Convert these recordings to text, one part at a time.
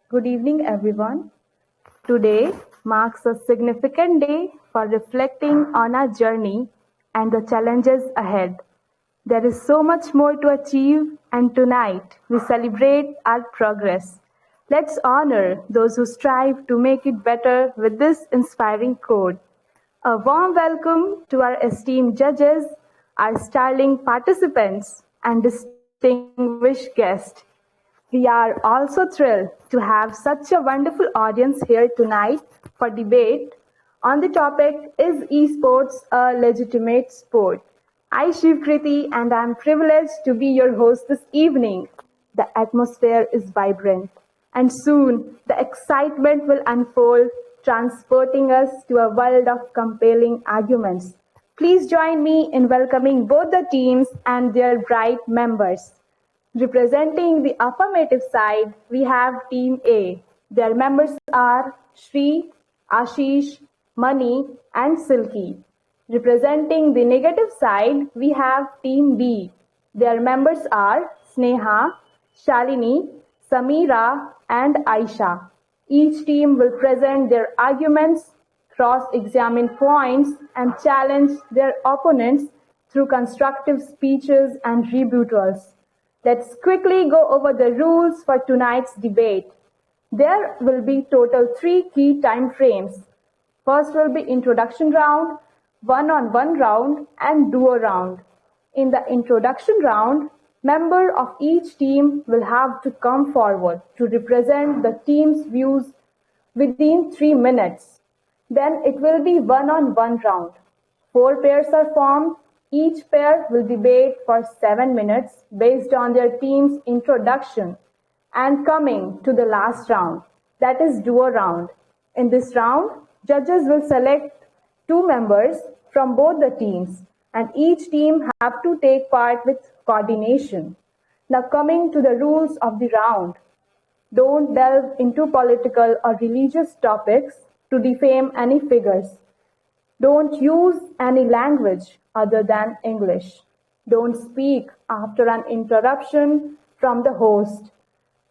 Good evening, everyone. Today marks a significant day for reflecting on our journey and the challenges ahead. There is so much more to achieve, and tonight we celebrate our progress. Let's honor those who strive to make it better with this inspiring quote. A warm welcome to our esteemed judges, our sterling participants, and distinguished guests. We are also thrilled to have such a wonderful audience here tonight for debate on the topic Is esports a legitimate sport? I Shiv Kriti and I am privileged to be your host this evening. The atmosphere is vibrant and soon the excitement will unfold, transporting us to a world of compelling arguments. Please join me in welcoming both the teams and their bright members. Representing the affirmative side, we have Team A. Their members are Shri, Ashish, Mani, and Silky. Representing the negative side, we have Team B. Their members are Sneha, Shalini, Samira, and Aisha. Each team will present their arguments, cross-examine points, and challenge their opponents through constructive speeches and rebuttals. Let's quickly go over the rules for tonight's debate. There will be total 3 key time frames. First will be introduction round, one-on-one round, and duo round. In the introduction round, member of each team will have to come forward to represent the team's views within 3 minutes. Then it will be one-on-one round. 4 pairs are formed. Each pair will debate for 7 minutes based on their team's introduction and coming to the last round, that is duo round. In this round, judges will select 2 members from both the teams and each team have to take part with coordination. Now coming to the rules of the round. Don't delve into political or religious topics to defame any figures. Don't use any language other than English. Don't speak after an interruption from the host.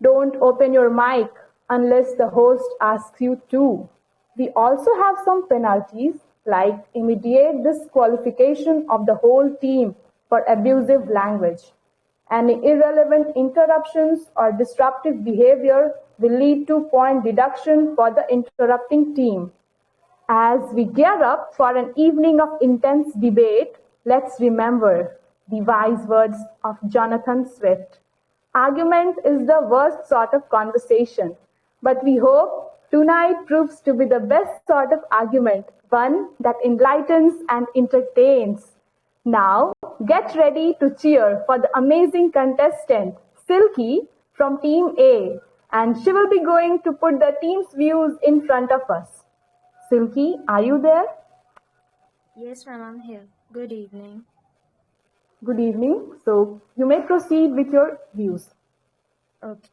Don't open your mic unless the host asks you to. We also have some penalties like immediate disqualification of the whole team for abusive language. Any irrelevant interruptions or disruptive behavior will lead to point deduction for the interrupting team. As we gear up for an evening of intense debate, let's remember the wise words of Jonathan Swift. Argument is the worst sort of conversation, but we hope tonight proves to be the best sort of argument, one that enlightens and entertains. Now, get ready to cheer for the amazing contestant, Silky from Team A, and she will be going to put the team's views in front of us. Silky, are you there? Yes, ma'am, I'm here. Good evening. Good evening. So you may proceed with your views. Okay.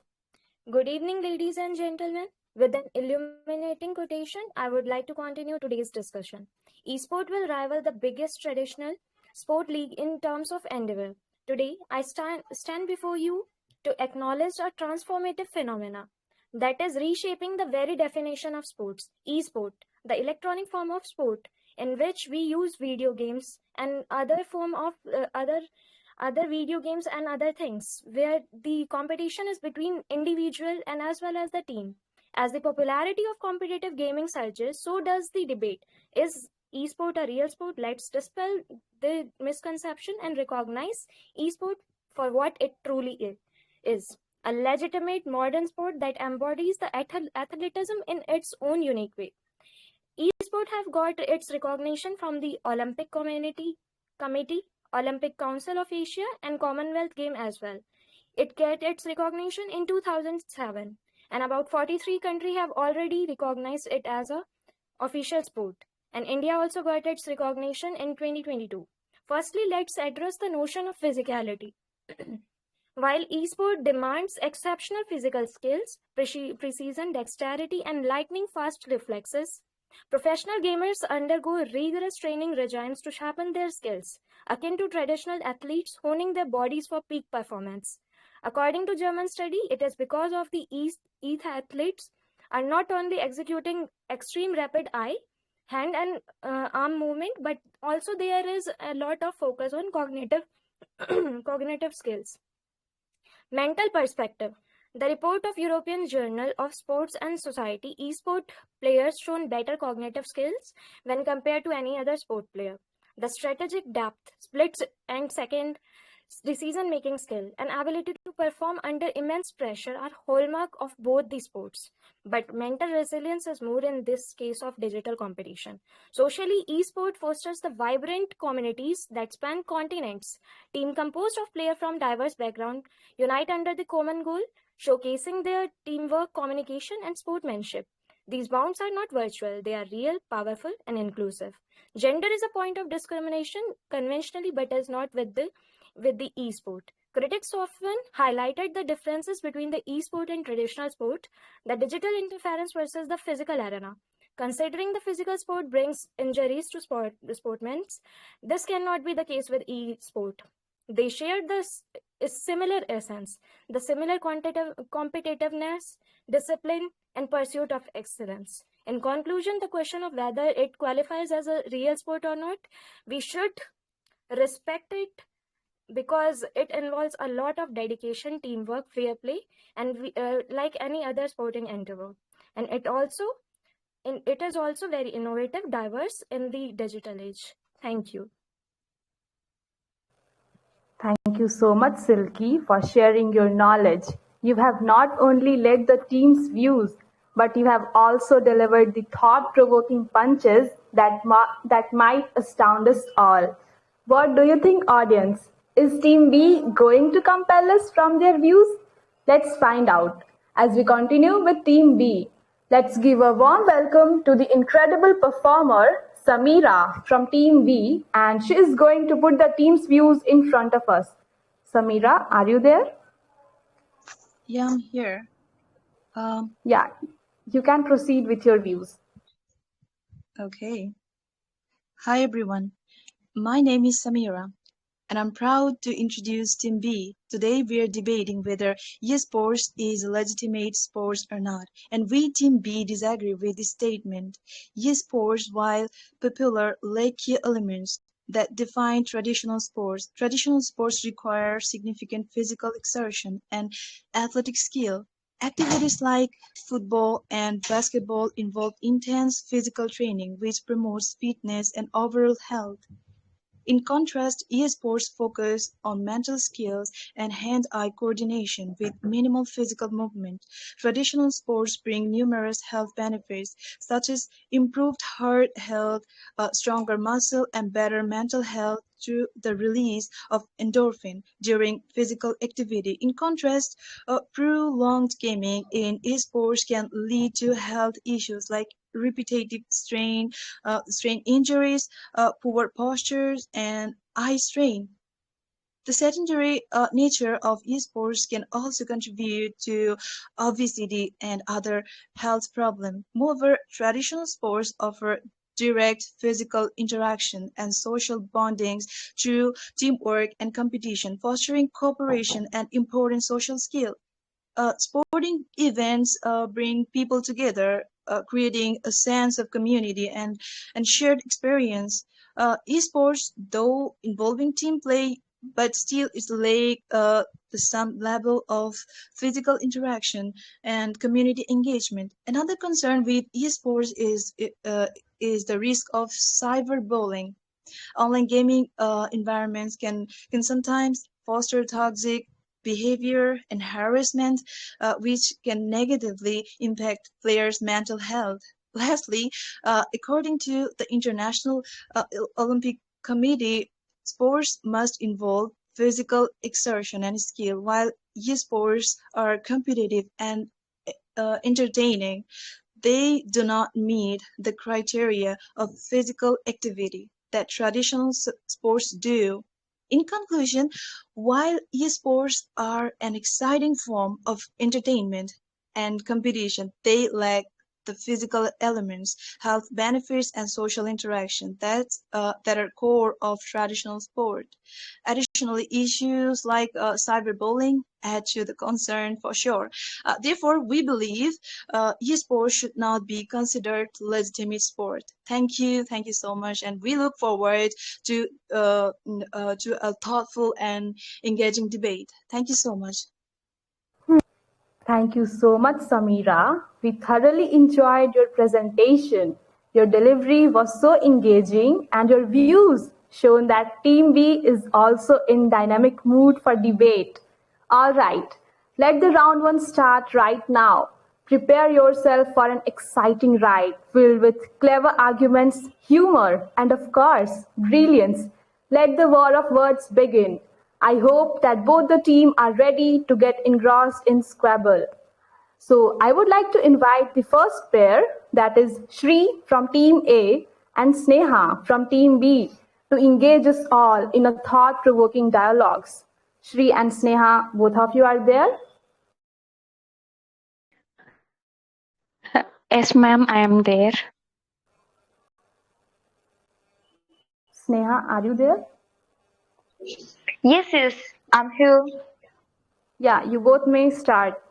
Good evening, ladies and gentlemen. With an illuminating quotation, I would like to continue today's discussion. Esport will rival the biggest traditional sport league in terms of endeavor. Today, I stand before you to acknowledge a transformative phenomena that is reshaping the very definition of sports, esport, the electronic form of sport in which we use video games and other form of other video games and other things where the competition is between individual and as well as the team. As the popularity of competitive gaming surges, so does the debate. Is esport a real sport? Let's dispel the misconception and recognize esport for what it truly is. A legitimate modern sport that embodies the athleticism in its own unique way. Esport have got its recognition from the Olympic Committee, Olympic Council of Asia, and Commonwealth Game as well. It get its recognition in 2007, and about 43 countries have already recognized it as a official sport. And India also got its recognition in 2022. Firstly, let's address the notion of physicality. While esport demands exceptional physical skills, precision, dexterity, and lightning-fast reflexes, professional gamers undergo rigorous training regimes to sharpen their skills, akin to traditional athletes honing their bodies for peak performance. According to German study, it is because of the ETH athletes are not only executing extreme rapid eye, hand and arm movement, but also there is a lot of focus on cognitive cognitive skills. Mental perspective. The report of European Journal of Sports and Society, esport players shown better cognitive skills when compared to any other sport player. The strategic depth, splits and second decision-making skill, and ability to perform under immense pressure are hallmark of both the sports. But mental resilience is more in this case of digital competition. Socially, esport fosters the vibrant communities that span continents. Team composed of players from diverse backgrounds unite under the common goal, showcasing their teamwork, communication, and sportsmanship. These bonds are not virtual, they are real, powerful, and inclusive. Gender is a point of discrimination conventionally, but is not with the e-sport. Critics often highlighted the differences between the e-sport and traditional sport, the digital interference versus the physical arena. Considering the physical sport brings injuries to sportmen, this cannot be the case with e-sport. They share this similar essence, the similar competitiveness, discipline, and pursuit of excellence. In conclusion, the question of whether it qualifies as a real sport or not, we should respect it because it involves a lot of dedication, teamwork, fair play, and like any other sporting endeavor. And it is also very innovative, diverse in the digital age. Thank you. Thank you so much, Silky, for sharing your knowledge. You have not only led the team's views, but you have also delivered the thought-provoking punches that might astound us all. What do you think, audience? Is Team B going to compel us from their views? Let's find out. As we continue with Team B, let's give a warm welcome to the incredible performer, Samira from Team B, and she is going to put the team's views in front of us. Samira, are you there? Yeah, I'm here. Yeah, you can proceed with your views. Okay. Hi, everyone. My name is Samira, and I'm proud to introduce Team B. Today, we are debating whether esports is a legitimate sport or not, and we, Team B, disagree with this statement. Esports, while popular, lack key elements that define traditional sports. Traditional sports require significant physical exertion and athletic skill. Activities like football and basketball involve intense physical training, which promotes fitness and overall health. In contrast, esports focus on mental skills and hand-eye coordination with minimal physical movement. Traditional sports bring numerous health benefits, such as improved heart health, stronger muscle, and better mental health through the release of endorphin during physical activity. In contrast, prolonged gaming in esports can lead to health issues like repetitive strain injuries, poor postures, and eye strain. The sedentary nature of esports can also contribute to obesity and other health problems. Moreover, traditional sports offer direct physical interaction and social bondings through teamwork and competition, fostering cooperation and important social skills. Sporting events bring people together, creating a sense of community and shared experience. Esports, though involving team play, but still is lack some level of physical interaction and community engagement. Another concern with esports is the risk of cyberbullying. Online gaming environments can sometimes foster toxic behavior and harassment, which can negatively impact players' mental health. Lastly, according to the International Olympic Committee, sports must involve physical exertion and skill, while esports are competitive and entertaining. They do not meet the criteria of physical activity that traditional sports do. In conclusion, while esports are an exciting form of entertainment and competition, they lack the physical elements, health benefits, and social interaction that are core of traditional sport. Additionally, issues like cyberbullying add to the concern for sure. Therefore, we believe esports should not be considered legitimate sport. Thank you so much, and we look forward to a thoughtful and engaging debate. Thank you so much. Thank you so much, Samira. We thoroughly enjoyed your presentation. Your delivery was so engaging, and your views shown that Team B is also in dynamic mood for debate. All right, let the round one start right now. Prepare yourself for an exciting ride filled with clever arguments, humor, and of course, brilliance. Let the war of words begin. I hope that both the team are ready to get engrossed in Scrabble. So I would like to invite the first pair, that is Shri from Team A and Sneha from Team B, to engage us all in a thought-provoking dialogues. Shri and Sneha, both of you are there? Yes, ma'am, I am there. Sneha, are you there? Yes, I'm here. Yeah, you both may start.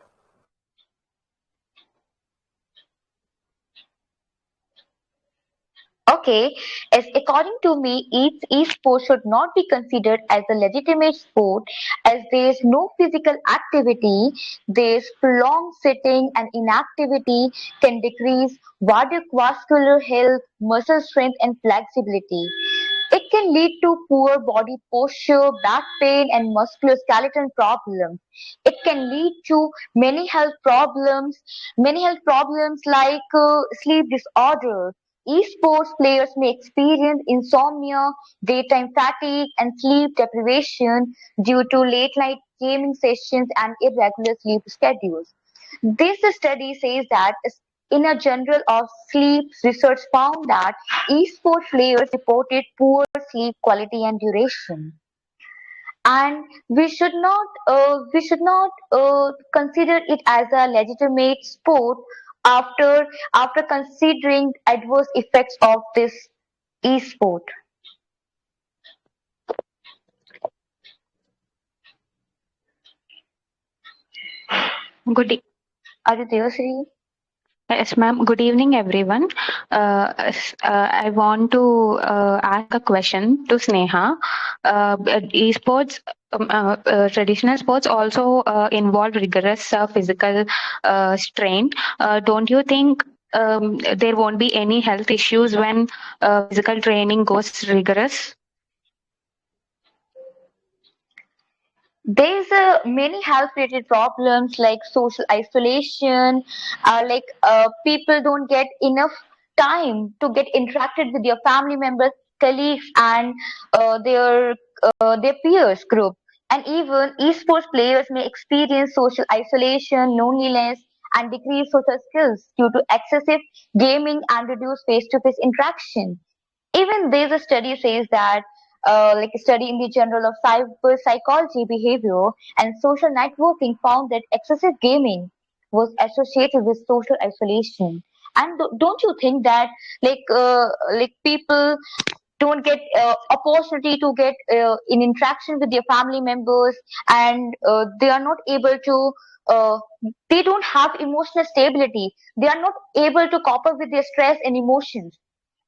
Okay, as according to me, each e-sport should not be considered as a legitimate sport as there is no physical activity, there's prolonged sitting and inactivity can decrease cardiovascular health, muscle strength and flexibility. It can lead to poor body posture, back pain, and musculoskeletal problems. It can lead to many health problems like sleep disorders. Esports players may experience insomnia, daytime fatigue, and sleep deprivation due to late night gaming sessions and irregular sleep schedules. This study says that in a journal of sleep research found that esports players reported poor sleep quality and duration. And we should not consider it as a legitimate sport after after considering adverse effects of this e-sport. Good, Are you there, Sri? yes, ma'am. Good evening, everyone. I want to ask a question to Sneha. Esports, traditional sports also involve rigorous physical strain. Don't you think there won't be any health issues when physical training goes rigorous? There's many health related problems like social isolation, people don't get enough time to get interacted with their family members, colleagues, and their peers group. And even esports players may experience social isolation, loneliness, and decreased social skills due to excessive gaming and reduced face-to-face interaction. Even there's a study says that, like a study in the Journal of Cyber Psychology, Behavior, and Social Networking found that excessive gaming was associated with social isolation. And don't you think that like people don't get opportunity to get in interaction with their family members, and they are not able to uh, they don't have emotional stability, they are not able to cope up with their stress and emotions,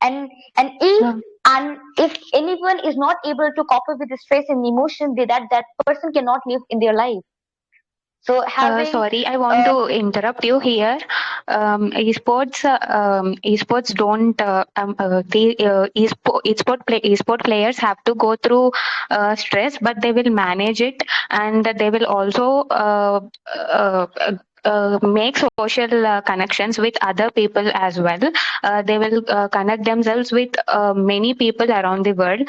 and and if Uh, and if anyone is not able to cope up with the stress and emotion, that person cannot live in their life. So having Sorry, I want uh, to interrupt you here. Esports don't. Esport players have to go through stress, but they will manage it, and they will also uh, make social connections with other people as well. They will connect themselves with many people around the world.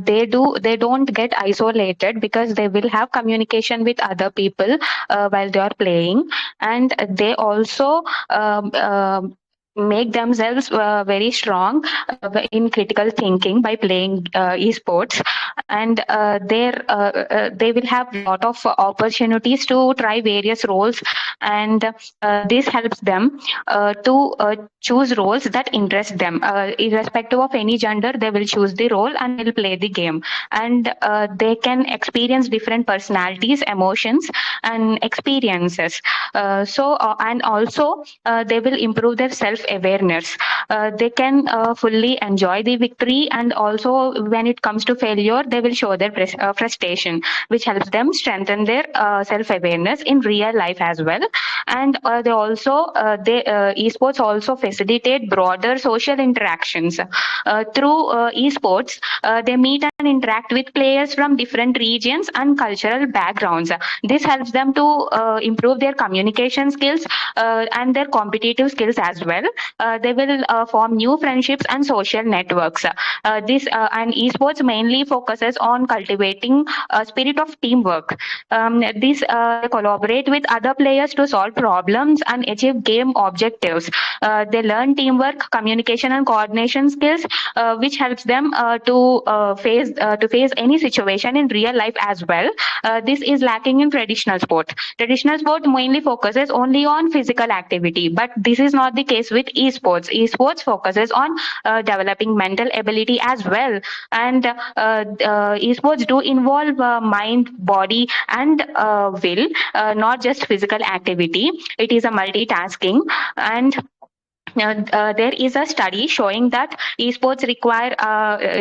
They don't get isolated because they will have communication with other people while they are playing, and they also make themselves very strong in critical thinking by playing esports, and they will have a lot of opportunities to try various roles, and this helps them to choose roles that interest them. Irrespective of any gender, they will choose the role and will play the game, and they can experience different personalities, emotions, and experiences. And also they will improve their self-awareness. They can fully enjoy the victory, and also when it comes to failure, they will show their frustration, which helps them strengthen their self-awareness in real life as well. And esports also facilitate broader social interactions. Through esports, they meet and interact with players from different regions and cultural backgrounds. This helps them to improve their communication skills and their competitive skills as well. They will form new friendships and social networks. And esports mainly focuses on cultivating a spirit of teamwork. They collaborate with other players to solve problems and achieve game objectives. They learn teamwork, communication, and coordination skills, which helps them to face any situation in real life as well. This is lacking in traditional sport. Traditional sport mainly focuses only on physical activity, but this is not the case with esports. Esports focuses on developing mental ability as well, and esports do involve mind, body, and will, not just physical activity. It is a multitasking, and there is a study showing that esports require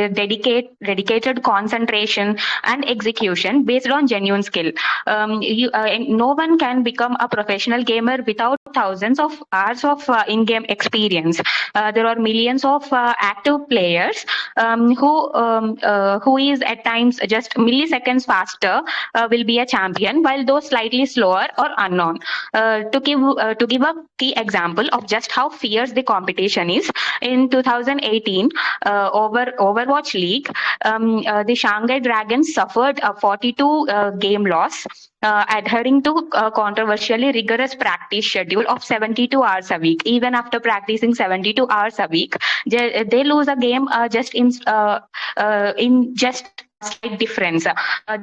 dedicated concentration and execution based on genuine skill. No one can become a professional gamer without thousands of hours of in-game experience. There are millions of active players who is at times just milliseconds faster will be a champion, while those slightly slower or unknown. To give a key example of just how fierce the competition is, in 2018 over Overwatch League, the Shanghai Dragons suffered a 42 game loss, adhering to a controversially rigorous practice schedule of 72 hours a week. Even after practicing 72 hours a week, they lose a game just in just slight difference.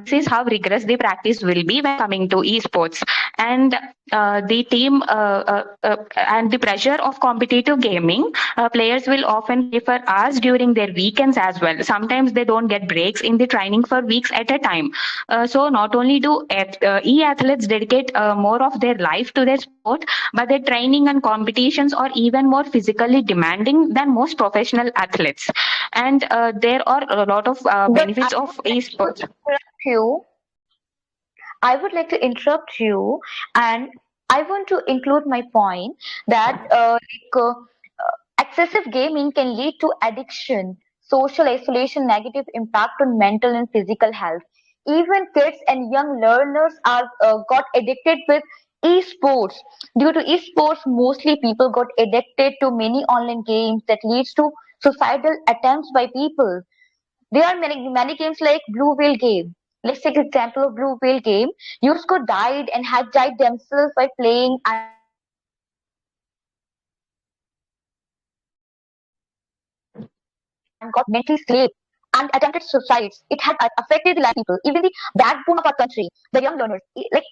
This is how rigorous the practice will be when coming to esports, and the team and the pressure of competitive gaming. Players will often play for hours during their weekends as well. Sometimes they don't get breaks in the training for weeks at a time. So not only do e-athletes dedicate more of their life to their sport, but their training and competitions are even more physically demanding than most professional athletes. And there are a lot of benefits of esports. I would like to interrupt you, and I want to include my point that excessive gaming can lead to addiction, social isolation, negative impact on mental and physical health. Even kids and young learners are got addicted with esports. Due to esports, mostly people got addicted to many online games that leads to suicidal attempts by people. There are many games like Blue Whale game. Let's take example of Blue Whale game. Users could died and had died themselves by playing and got mentally slave and attempted suicides. It had affected the life of people, even the backbone of our country, the young learners. Like,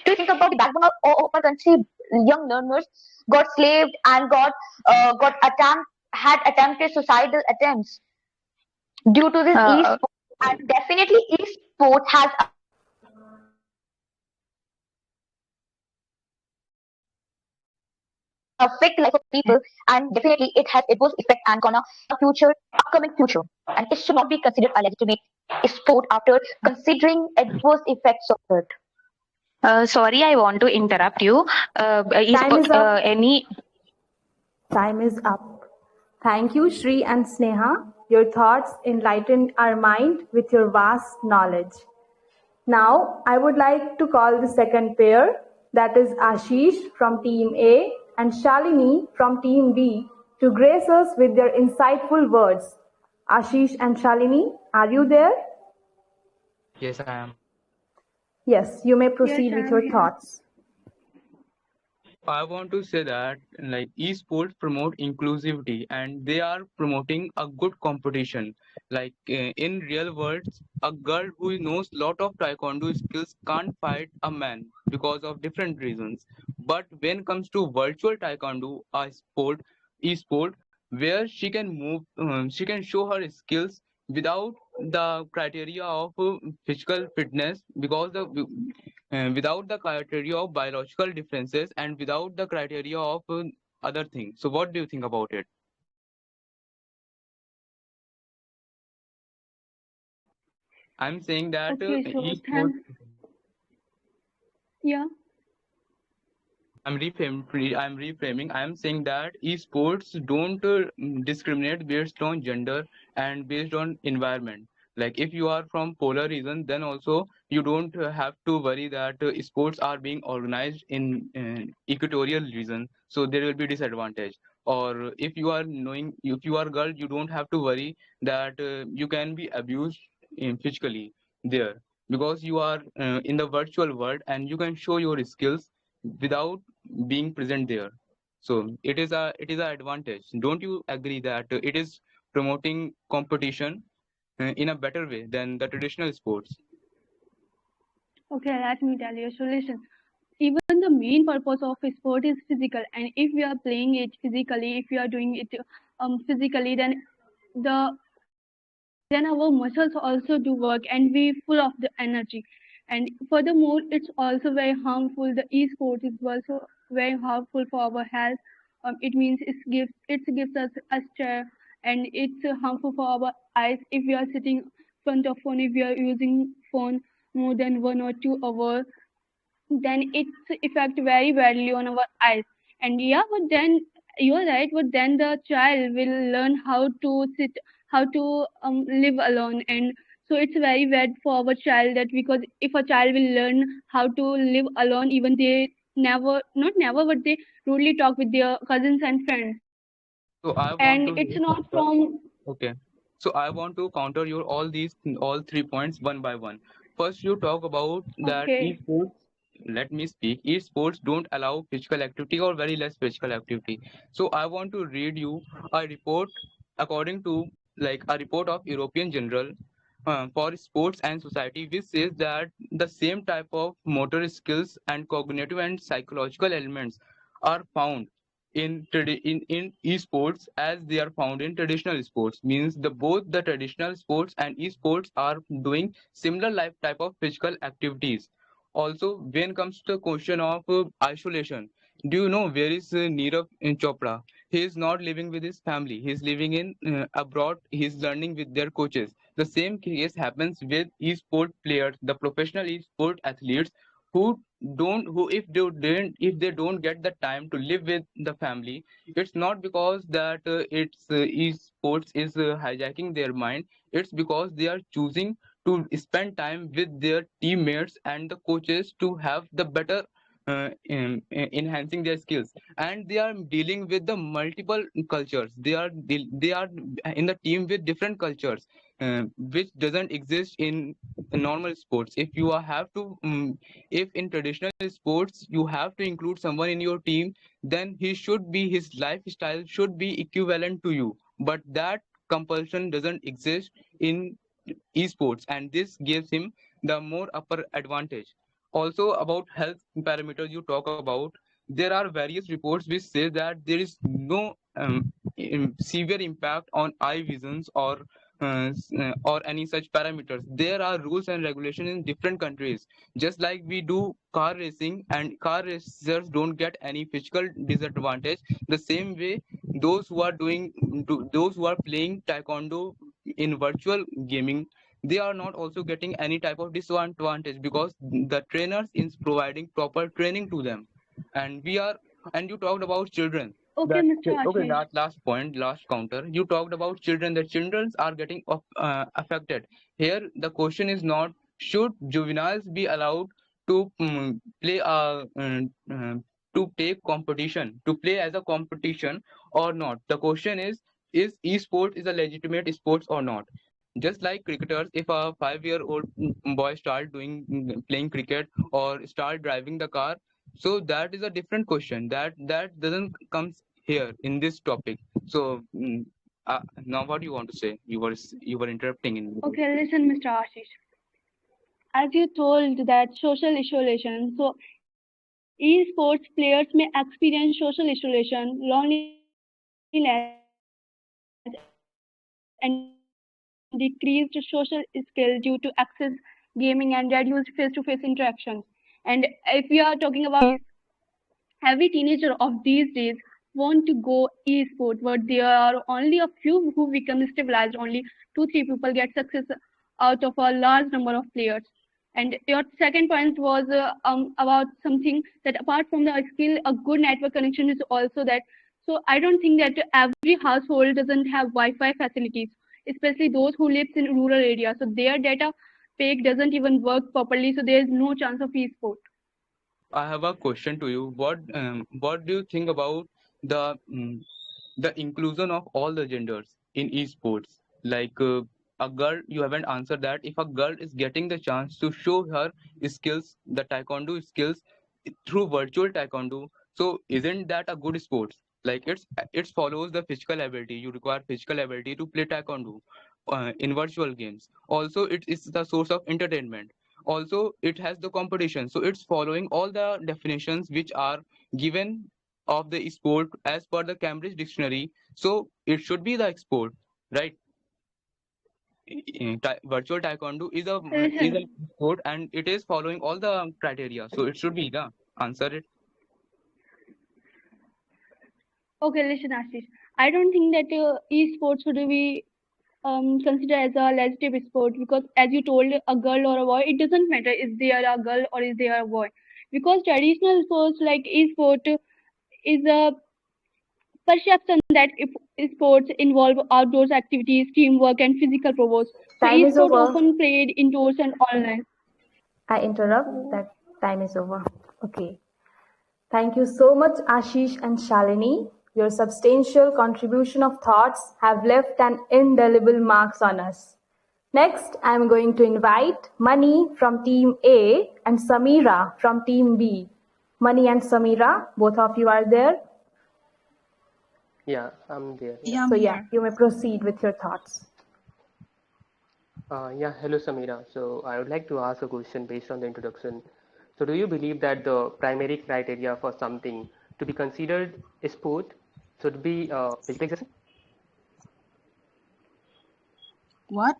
do you think about the backbone of our country? Young learners got slaved and had attempted suicidal attempts due to this Uh, esports, and definitely esports has affected the life of people, and definitely it has its adverse effect and gonna adverse effect and gonna future upcoming future, and it should not be considered a legitimate sport after considering adverse effects of it. Sorry, I want to interrupt you. Time is up. Any Time is up. Thank you, Shri and Sneha. Your thoughts enlightened our mind with your vast knowledge. Now, I would like to call the second pair, that is Ashish from Team A and Shalini from Team B, to grace us with their insightful words. Ashish and Shalini, are you there? Yes, I am. Yes, you may proceed with your thoughts. I want to say that like esports promote inclusivity and they are promoting a good competition. Like in real worlds, a girl who knows lot of taekwondo skills can't fight a man because of different reasons. But when it comes to virtual taekwondo, a esport, where she can move, she can show her skills without the criteria of physical fitness because the without the criteria of biological differences and without the criteria of other things. So, what do you think about it? I'm saying that Okay, so esports. yeah. I'm reframing. I'm saying that esports don't discriminate based on gender and based on environment. Like if you are from polar region, then also you don't have to worry that sports are being organized in equatorial region, so there will be disadvantage. Or if you are girl, you don't have to worry that you can be abused physically there because you are in the virtual world and you can show your skills without being present there. So it is a advantage. Don't you agree that it is promoting competition in a better way than the traditional sports? Okay, let me tell you. So listen, even the main purpose of a sport is physical, and if we are playing it physically, if we are doing it physically, the then our muscles also do work, and we full of the energy. And furthermore, it's also very harmful. The e-sport is also very harmful for our health. It means it gives us a stress, and it's harmful for our eyes if we are sitting front of phone, if we are using phone more than 1 or 2 hours, then it's affect very badly on our eyes. And yeah, but then you're right, but then the child will learn how to sit, how to live alone. And so it's very bad for our child, that because if a child will learn how to live alone, even they never, not never, but they rudely talk with their cousins and friends, So I want and to it's really not counter. from. Okay. So I want to counter your all 3 points one by one. First, you talk about that Okay. esports. Let me speak. Esports don't allow physical activity or very less physical activity. So I want to read you a report according to like a report of European General for Sports and Society, which says that the same type of motor skills and cognitive and psychological elements are found in esports as they are found in traditional sports. Means the both the traditional sports and esports are doing similar life type of physical activities. Also, when it comes to the question of isolation, do you know where is Neerav Chopra? He is not living with his family. He is living in abroad. He is learning with their coaches. The same case happens with esport players, the professional esport athletes who if they don't get the time to live with the family. It's not because that it's esports is hijacking their mind. It's because they are choosing to spend time with their teammates and the coaches to have the better enhancing their skills. And they are dealing with the multiple cultures. They are in the team with different cultures, which doesn't exist in normal sports. If in traditional sports you have to include someone in your team, then his lifestyle should be equivalent to you. But that compulsion doesn't exist in esports, and this gives him the more upper advantage. Also, about health parameters you talk about, there are various reports which say that there is no severe impact on eye visions or any such parameters. There are rules and regulations in different countries. Just like we do car racing and car racers don't get any physical disadvantage, the same way those who are playing taekwondo in virtual gaming, they are not also getting any type of disadvantage because the trainers is providing proper training to them. And we are and you talked about children. Okay, That Mr. okay, Ashish. last point, last counter, you talked about children, that children are getting affected. Here the question is not should juveniles be allowed to play to take competition, to play as a competition or not. The question is esport is a legitimate sports or not. Just like cricketers, if a 5-year-old boy start doing playing cricket or start driving the car, So that is a different question that doesn't comes here in this topic. So now what you want to say? You were interrupting in middle. Okay, listen, Mr. Ashish. As you told that social isolation, so esports players may experience social isolation, loneliness, and decreased social skill due to access gaming and reduced face-to-face interactions. And if we are talking about every teenager of these days want to go e-sport, but there are only a few who become stabilized. Only 2-3 people get success out of a large number of players. And your second point was about something that apart from the skill, a good network connection is also that. So I don't think that every household doesn't have Wi-Fi facilities, especially those who lives in rural areas. So their data pack doesn't even work properly. So there is no chance of e-sport. I have a question to you. What do you think about the the inclusion of all the genders in esports? Like a girl, you haven't answered that. If a girl is getting the chance to show her skills, the taekwondo skills through virtual taekwondo, so isn't that a good sport? Like it follows the physical ability. You require physical ability to play taekwondo in virtual games. Also, it is the source of entertainment. Also, it has the competition, so it's following all the definitions which are given of the sport as per the Cambridge dictionary. So it should be the sport, right? Virtual taekwondo is a Listen, sport and it is following all the criteria, so it should be the answer it. okay, listen, Ashish. I don't think that esports should be considered as a legitimate sport because, as you told, a girl or a boy, it doesn't matter is they are a girl or is they are a boy. Because traditional sports like esport is a perception that if sports involve outdoors activities, teamwork, and physical prowess. So Time is esport over. often played indoors and online. I interrupt. That time is over. Okay. Thank you so much, Ashish and Shalini. Your substantial contribution of thoughts have left an indelible marks on us. Next, I am going to invite Mani from Team A and Samira from Team B. Mani and Samira, both of you are there. Yeah, I'm there. Yeah. Yeah, I'm So here. you may proceed with your thoughts. Yeah, hello Samira. So I would like to ask a question based on the introduction. So do you believe that the primary criteria for something to be considered a sport should be physical exercise? What?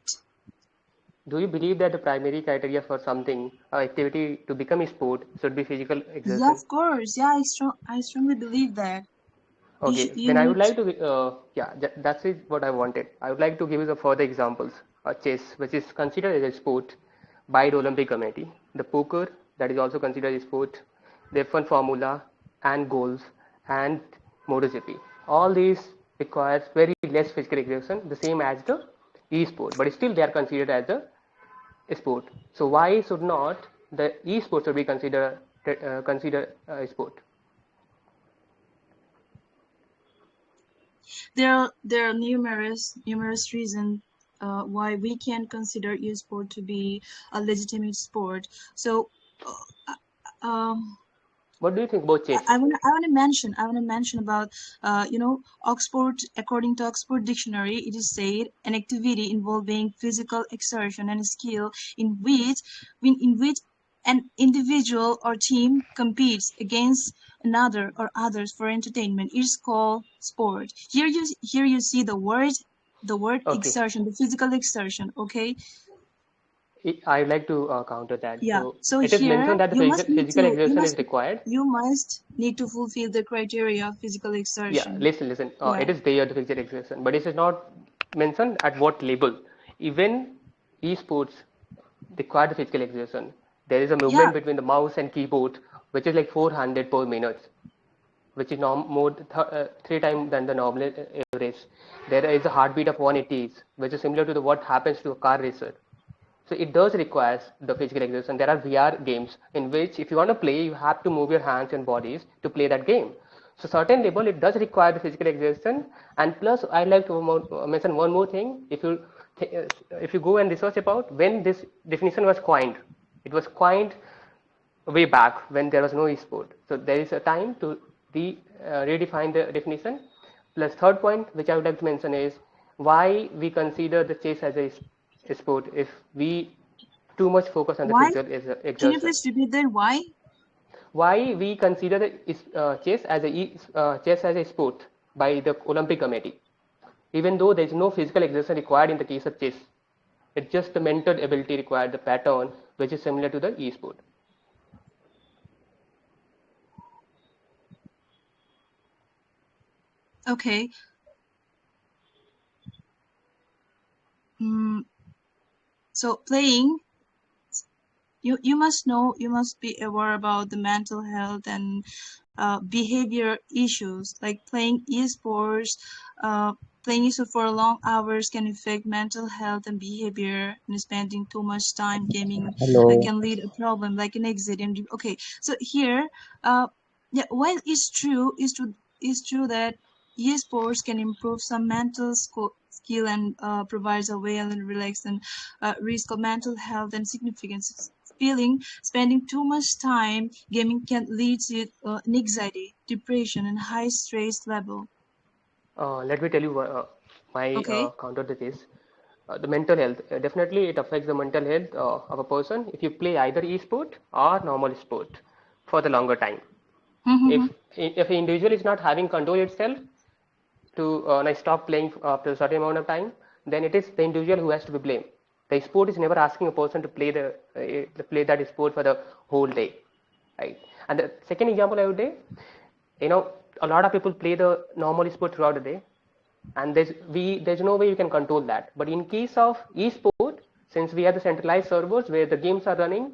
Do you believe that the primary criteria for something activity to become a sport should be physical Yeah, exertion? of course. Yeah, I strongly believe that. Okay, You then I would need. like to, yeah, that's it what I wanted. I would like to give you the further examples. Chess, which is considered as a sport by the Olympic Committee. The poker, that is also considered a sport. The F1 Formula and goals and MotoGP. All these requires very less physical exertion, the same as the e-sport, but still they are considered as a sport. So why should not the e-sport should be considered a sport? There are numerous reasons why we can consider e-sport to be a legitimate sport. So, um, What do you think about chess? I want to mention about Oxford. According to Oxford Dictionary, it is said an activity involving physical exertion and skill in which an individual or team competes against another or others for entertainment is called sport. Here you see the word Okay. exertion, the physical exertion. Okay, I'd like to counter that. yeah. So So it is here mentioned that the you must need physical to exertion is required. fulfill the criteria of physical Yeah, exertion. listen. Yeah. It is there the physical exertion, but it is not mentioned at what level. Even esports require the physical exertion. There is a Yeah, movement between the mouse and keyboard, which is like 400 per minute, which is more 3 times than the normal average. There is a heartbeat of 180, which is similar to what happens to a car racer. So it does require the physical exertion. There are VR games in which if you want to play, you have to move your hands and bodies to play that game. So certain level, it does require the physical exertion. And plus, I'd like to mention one more thing. If you go and research about when this definition was coined, it was coined way back when there was no e-sport. So there is a time to redefine the definition. Plus third point, which I would like to mention, is why we consider the chess as a sport if we too much focus on the Why? physical Can you exertion. please repeat that? Why? Why we consider the chess as a sport by the Olympic Committee, even though there is no physical exertion required in the case of chess. It's just the mental ability required, the pattern, which is similar to the e-sport. Okay. So playing, you must know, you must be aware about the mental health and behavior issues, like playing esports. Playing esports for long hours can affect mental health and behavior, and spending too much time gaming Hello. can lead a problem like an anxiety. Okay, so here, yeah, while it's true that esports can improve some mental skill and provides a well and relaxed and risk of mental health and significance. Spending too much time gaming can lead to anxiety, depression, and high stress level. Let me tell you my Okay. counter to this. The mental health, definitely it affects the mental health of a person if you play either e-sport or normal sport for the longer time. If an individual is not having control itself to stop playing after a certain amount of time, then it is the individual who has to be blamed. The sport is never asking a person to play play that sport for the whole day, right? And the second example I would say, a lot of people play the normal sport throughout the day, and there's no way you can control that. But in case of e-sport, since we have the centralized servers where the games are running,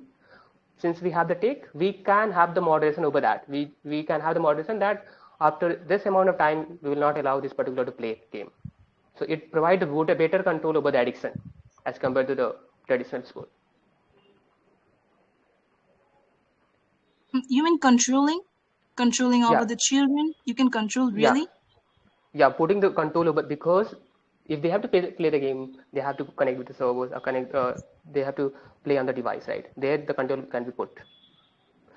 since we have the tech, we can have the moderation over that. We can have the moderation that after this amount of time, we will not allow this particular to play game. So it provides a better control over the addiction as compared to the traditional sport. You mean controlling over Yeah, the children? You can control yeah, really? yeah. Putting the control over, because if they have to play the game, they have to connect with the servers or connect. They have to play on the device, right? There the control can be put.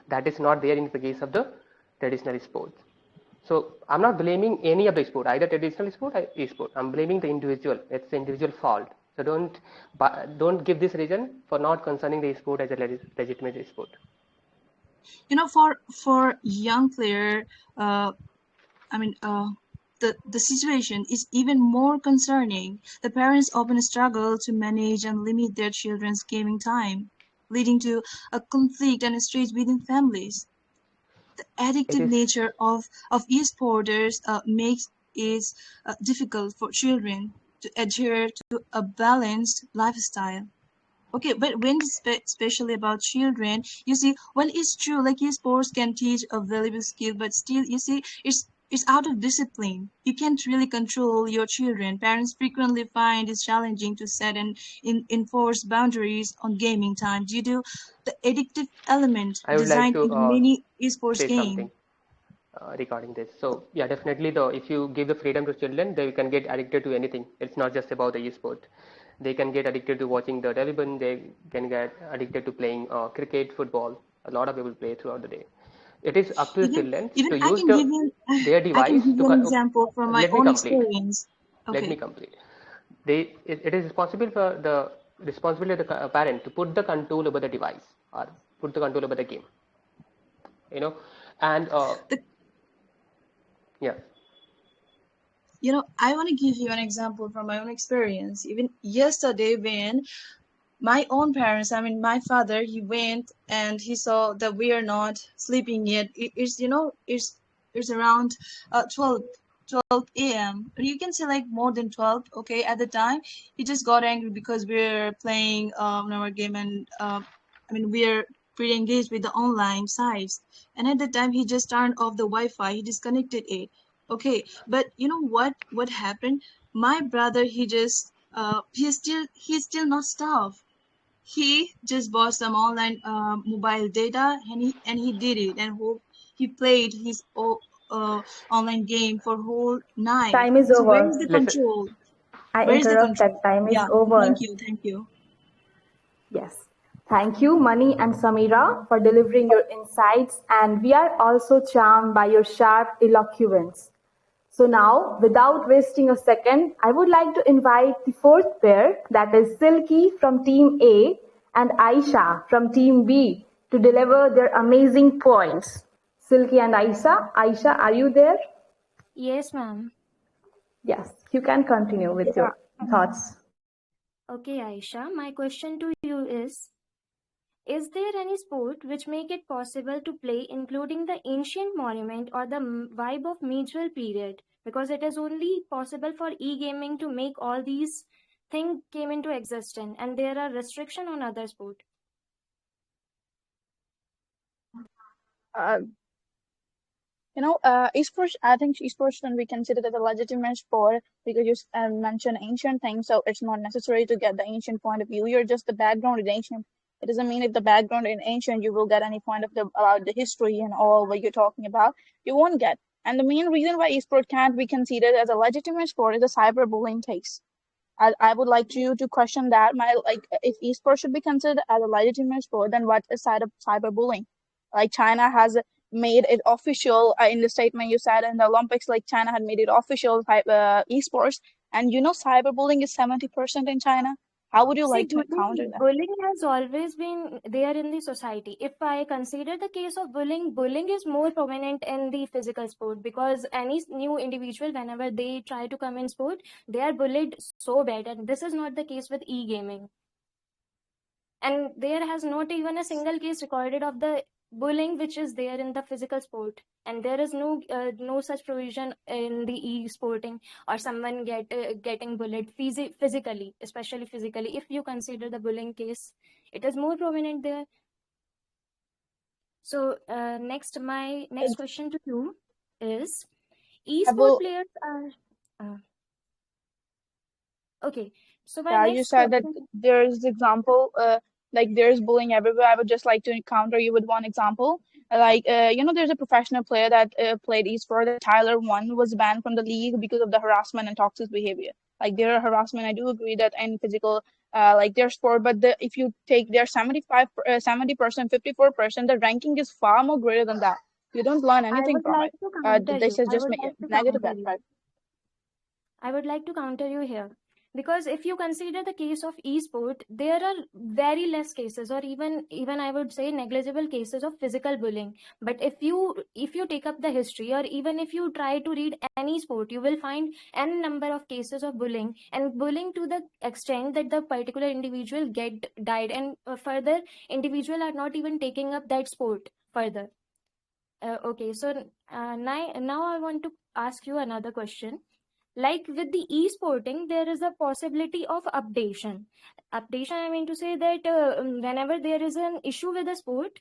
That is not there in the case of the traditional sports. So I'm not blaming any of the sport, either traditional sport or e-sport. I'm blaming the individual. It's the individual fault. So don't give this reason for not concerning the sport as a legitimate sport. For young player, the situation is even more concerning. The parents often struggle to manage and limit their children's gaming time, leading to a conflict and stress within families. The It addictive is nature of esporters makes it difficult for children to adhere to a balanced lifestyle. Okay, but when especially about children, you see, when it's true, like esports can teach a valuable skill, but still, you see, it's out of discipline. You can't really control your children. Parents frequently find it challenging to set and enforce boundaries on gaming time due to the addictive element I would like designed to in many esports say something game. regarding this. So yeah, definitely if you give the freedom to children, they can get addicted to anything. It's not just about the e-sport. They can get addicted to watching the television. They can get addicted to playing cricket, football. A lot of people play throughout the day. It is up to the Even children even to I use can give you their I can device give to. you an example from my Let me own complete. experience. Let me Okay. complete. It is responsible for the responsibility of the parent to put the control over the device or put the control over the game. You know, and The yeah, I want to give you an example from my own experience. Even yesterday, when my own parents, I mean, my father, he went and he saw that we are not sleeping yet. It's around 12 a.m. You can say like more than 12. Okay, at the time, he just got angry because we're playing our game and we're pretty engaged with the online sites. And at the time, he just turned off the Wi-Fi. He disconnected it. Okay, but you know what happened? My brother, he's still not stopped. He just bought some online mobile data and he did it he played his online game for whole night. Time is So where is over. the listen. control? I Where is the interrupt control? that time is Yeah, over. thank you. Yes. Thank you, Mani and Samira, for delivering your insights, and we are also charmed by your sharp eloquence. So now, without wasting a second, I would like to invite the fourth pair, that is Silky from Team A and Aisha from Team B, to deliver their amazing points. Silky and Aisha, are you there? Yes, ma'am. Yes, you can continue with your thoughts. Okay, Aisha, my question to you is there any sport which make it possible to play including the ancient monument or the vibe of medieval period? Because it is only possible for e-gaming to make all these things came into existence, and there are restriction on other sport. Uh, esports, I think esports can be considered as a legitimate sport because you mentioned ancient things, so it's not necessary to get the ancient point of view. You're just the background in ancient. It doesn't mean if the background in ancient, you will get any point of the about the history and all what you're talking about. You won't get. And the main reason why esport can't be considered as a legitimate sport is the cyberbullying case. I would like you to question that. If esports should be considered as a legitimate sport, then what is side of cyberbullying? Like China has made it official in the statement you said in the Olympics. Like China had made it official esports, and cyberbullying is 70% in China. How would you See, like to counter that? bullying has always been there in the society. If I consider the case of bullying is more prominent in the physical sport because any new individual, whenever they try to come in sport, they are bullied so bad. And this is not the case with e-gaming. And there has not even a single case recorded of the bullying which is there in the physical sport, and there is no such provision in the e-sporting or someone getting bullied physically, especially physically. If you consider the bullying case, it is more prominent there. So my next question to you is, e-sport players are okay. So my Yeah, you next said that question. there's example, like there's bullying everywhere. I would just like to counter you with one example. There's a professional player that played esports. That Tyler one was banned from the league because of the harassment and toxic behavior. Like there are harassment. I do agree that in physical, like their sport, but if you take their 70%, 54%, the ranking is far more greater than that. You don't learn I anything would from like it. to counter This you. is I just would like to negative counter you. aspect. I would like to counter you here. Because if you consider the case of e-sport, there are very less cases, or even I would say negligible cases of physical bullying. But if you take up the history, or even if you try to read any sport, you will find n number of cases of bullying, and bullying to the extent that the particular individual get died, and further individual are not even taking up that sport further. Okay, so now I want to ask you another question. Like with the e-sporting, there is a possibility of updation. I mean to say that whenever there is an issue with the sport,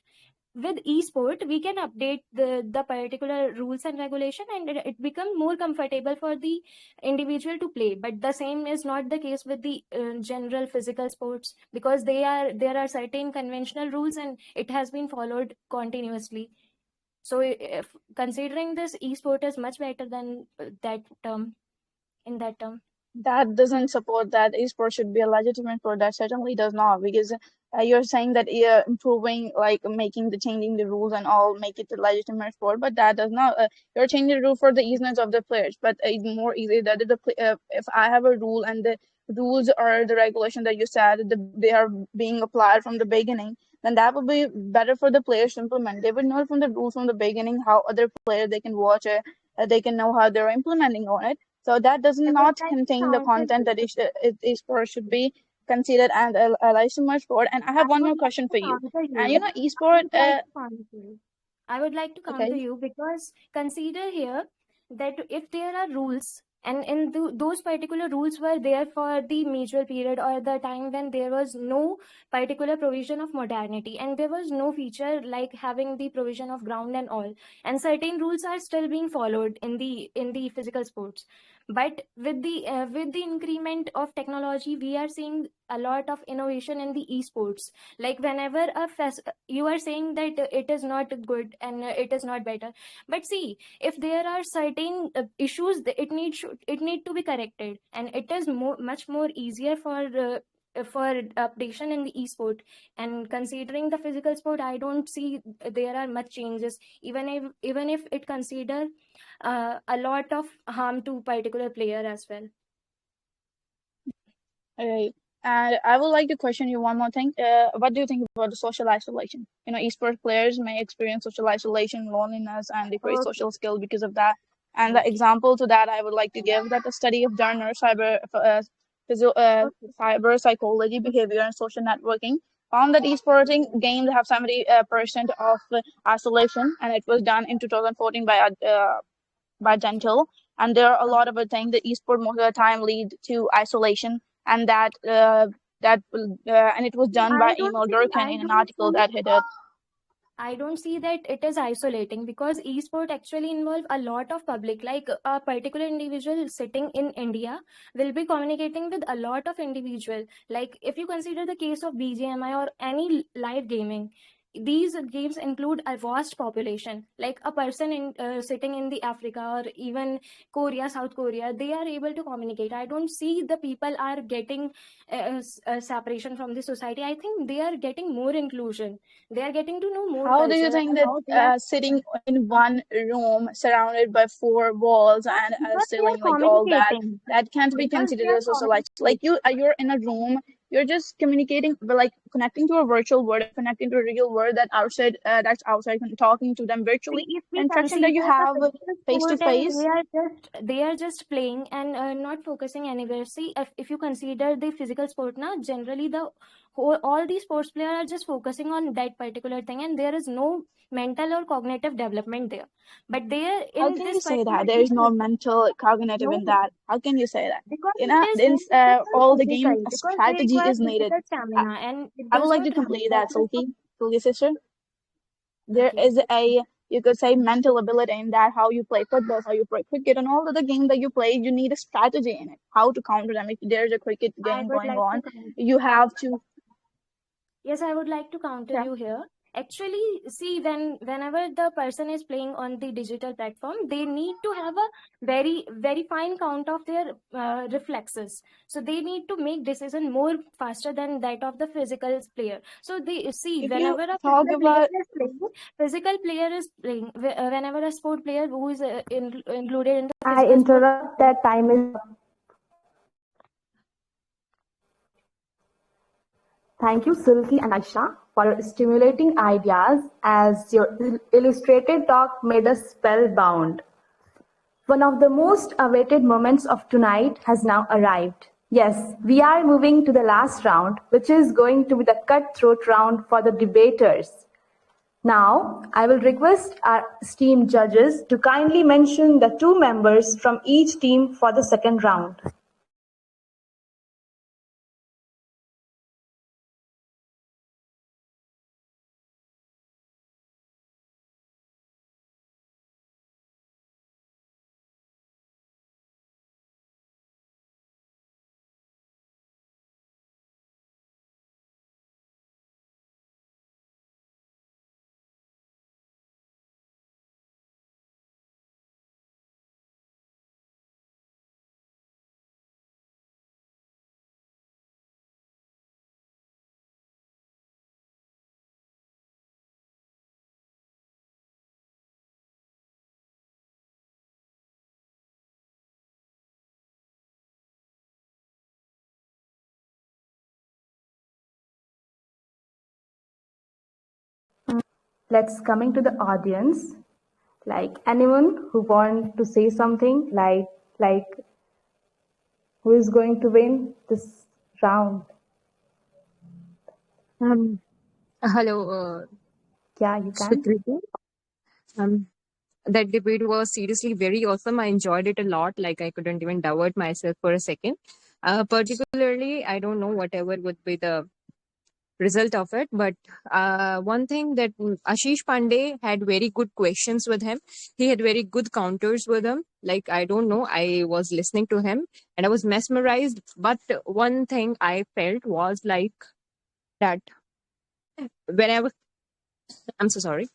with e-sport, we can update the particular rules and regulation, and it becomes more comfortable for the individual to play. But the same is not the case with the general physical sports, because there are certain conventional rules and it has been followed continuously. So if considering this, e-sport is much better than that term. In that term, That doesn't support that esports should be a legitimate sport. That certainly does not, because you're saying that improving, like making the changing the rules and all, make it a legitimate sport, but that does not. You're changing the rule for the easiness of the players, but it's more easy that if I have a rule and the rules or the regulation that you said they are being applied from the beginning, then that would be better for the players to implement. They would know from the rules from the beginning how other players they can watch it, they can know how they're implementing on it. So that does I would not like to contain the counter content you. that esport should be considered as a licensed sport. And I I have one would more like question to for you. counter And you. I esport. would like to counter you. I would like to counter Okay. you because consider here that if there are rules, and in those particular rules were there for the medieval period or the time when there was no particular provision of modernity, and there was no feature like having the provision of ground and all, and certain rules are still being followed in the physical sports. But with the increment of technology, we are seeing a lot of innovation in the esports. Like whenever you are saying that it is not good and it is not better, but see, if there are certain issues, it need to be corrected, and it is much more easier for for updation in the esport. And considering the physical sport, I don't see there are much changes, even if it consider a lot of harm to particular player as well. Right. And I would like to question you one more thing. What do you think about the social isolation? Esports players may experience social isolation, loneliness, and decreased Okay. social skills because of that. And the Okay. example to that I would like to give that the study of gender, Okay. cyber psychology, behavior, and social networking found that esporting games have 70% of isolation, and it was done in 2014 by Gentle. And there are a lot of things that esport most of the time lead to isolation, and and it was done by Emil Durkheim in an article that he did. I don't see that it is isolating, because esport actually involve a lot of public. Like a particular individual sitting in India will be communicating with a lot of individual. Like if you consider the case of BGMI or any live gaming, these games include a vast population. Like a person sitting in the Africa or even Korea, South Korea, they are able to communicate. I don't see the people are getting separation from the society. I think they are getting more inclusion. They are getting to know more How do you culture think and that how they are, sitting in one room surrounded by four walls and a because they ceiling, are like all that, communicating. that can't be Because they considered are as social life? Like communicating. you're in a room, you're just communicating, but like connecting to a virtual world, connecting to a real world that's outside, talking to them See, virtually. if The we interaction that you consider the have physical face to sport and face. they are just playing and not focusing anywhere. See, if you consider the physical sport now, generally all these sports players are just focusing on that particular thing, and there is no mental or cognitive development there. But there How in can this you say particular that? There is no esport, mental cognitive no, in that. How can you say that? because You it know, is then all the game physical, because they strategy require is needed. physical I, stamina, and it I would does like to not happen complete that that, much of. Sulki sister. There Okay. is you could say mental ability in that, how you play football, how you play cricket, and all of the game that you play, you need a strategy in it, how to counter them. If there's a cricket I game would going like to on, come. you have to. Yes, I would like to counter Yeah. you here. Actually, see, whenever the person is playing on the digital platform, they need to have a very fine count of their reflexes. So they need to make decision more faster than that of the physical player. So they see, If you whenever a talk physical player about, is playing, whenever a sport player who is included in the I physical sport. interrupt, that time is up. Thank you, Silky and Aisha, for your stimulating ideas as your illustrated talk made us spellbound. One of the most awaited moments of tonight has now arrived. Yes, we are moving to the last round, which is going to be the cutthroat round for the debaters. Now, I will request our esteemed judges to kindly mention the two members from each team for the second round. Let's coming to the audience. Like anyone who want to say something, like who is going to win this round? Hello, Yeah, you can. Swikriti. Um, that debate was seriously very awesome. I enjoyed it a lot. Like I couldn't even divert myself for a second. Particularly, I don't know whatever would be the result of it, but one thing that Ashish Pandey had very good questions with him. He had very good counters with him. Like I don't know, I was listening to him and I was mesmerized. But one thing I felt was like that whenever I'm so sorry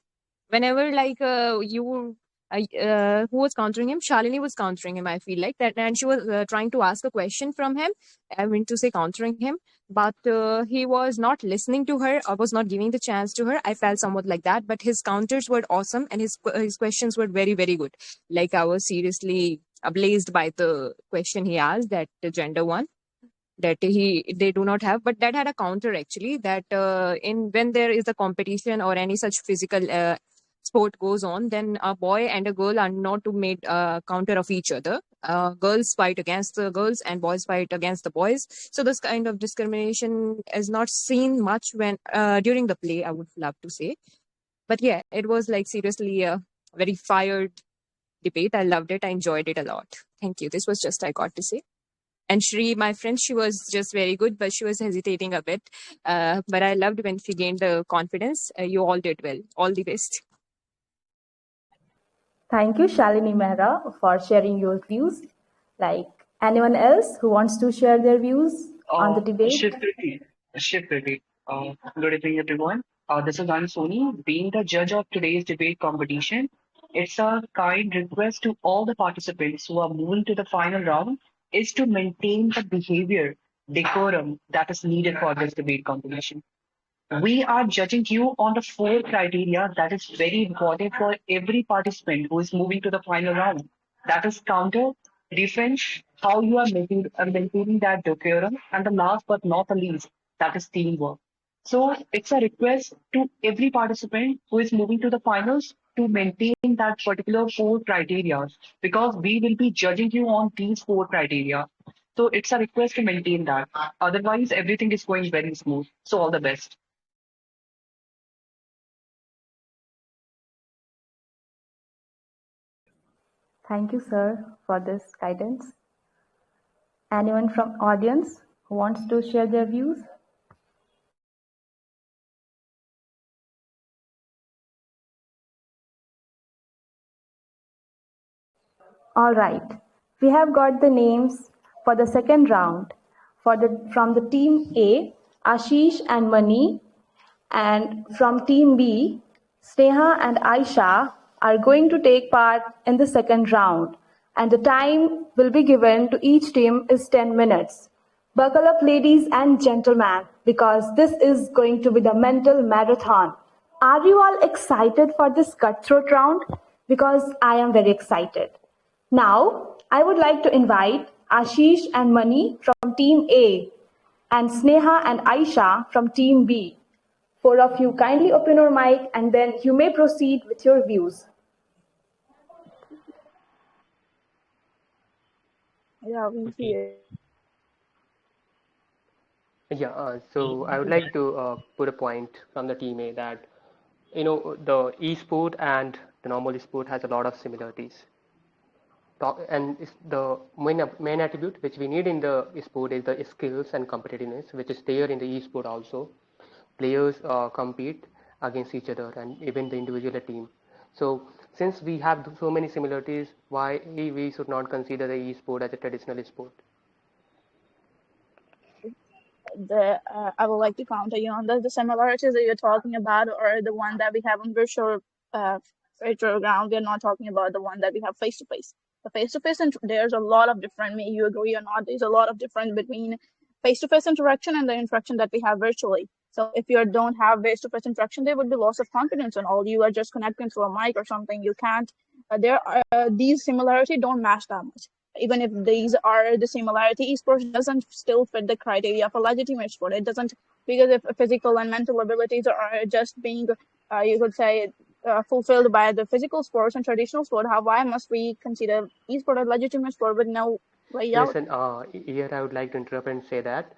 whenever like you who was countering him, Shalini was countering him, I feel like that, and she was trying to ask a question from him, I mean to say countering him, but he was not listening to her or was not giving the chance to her. I felt somewhat like that, but his counters were awesome and his questions were very, very good. Like, I was seriously amazed by the question he asked, that the gender one that they do not have, but that had a counter actually, that in when there is a competition or any such physical sport goes on, then a boy and a girl are not to make counter of each other. Girls fight against the girls and boys fight against the boys. So this kind of discrimination is not seen much when during the play, I would love to say. But yeah, it was like seriously a very fired debate. I loved it. I enjoyed it a lot. Thank you. This was just I got to say. And Shri, my friend, she was just very good, but she was hesitating a bit. But I loved when she gained the confidence. You all did well. All the best. Thank you, Shalini Mehra, for sharing your views. Like anyone else who wants to share their views on the debate? Shifty. Good evening, everyone. This is Ansoni. Being the judge of today's debate competition, it's a kind request to all the participants who are moving to the final round is to maintain the behavior, decorum that is needed for this debate competition. We are judging you on the four criteria that is very important for every participant who is moving to the final round. That is counter, defense, how you are maintaining that decorum, and the last but not the least, that is teamwork. So it's a request to every participant who is moving to the finals to maintain that particular four criteria because we will be judging you on these four criteria. So it's a request to maintain that. Otherwise, everything is going very smooth. So all the best. Thank you, sir, for this guidance. Anyone from audience who wants to share their views? All right, we have got the names for the second round. From the team A, Ashish and Mani, and from team B, Sneha and Aisha are going to take part in the second round, and the time will be given to each team is 10 minutes. Buckle up, ladies and gentlemen, because this is going to be the mental marathon. Are you all excited for this cutthroat round? Because I am very excited. Now, I would like to invite Ashish and Mani from Team A and Sneha and Aisha from Team B. Four of you kindly open your mic and then you may proceed with your views. Yeah, we see it. Yeah, so I would like to put a point from the team A that the e-sport and the normal sport has a lot of similarities. And the main attribute which we need in the sport is the skills and competitiveness, which is there in the e-sport also. Players compete against each other and even the individual team. So since we have so many similarities, why we should not consider the e-sport as a traditional sport? I would like to counter you on the similarities that you're talking about, or the one that we have on virtual ground. We're not talking about the one that we have face to face. The face to face, and there's a lot of different. May you agree or not? There's a lot of difference between face to face interaction and the interaction that we have virtually. So if you don't have face to face interaction, there would be loss of confidence and all. You are just connecting through a mic or something. You can't. These similarities don't match that much. Even if these are the similarity, esports doesn't still fit the criteria for legitimate sport. It doesn't, because if physical and mental abilities are just being, you could say, fulfilled by the physical sports and traditional sport, why must we consider esport a legitimate sport with no way out? Listen, here I would like to interrupt and say that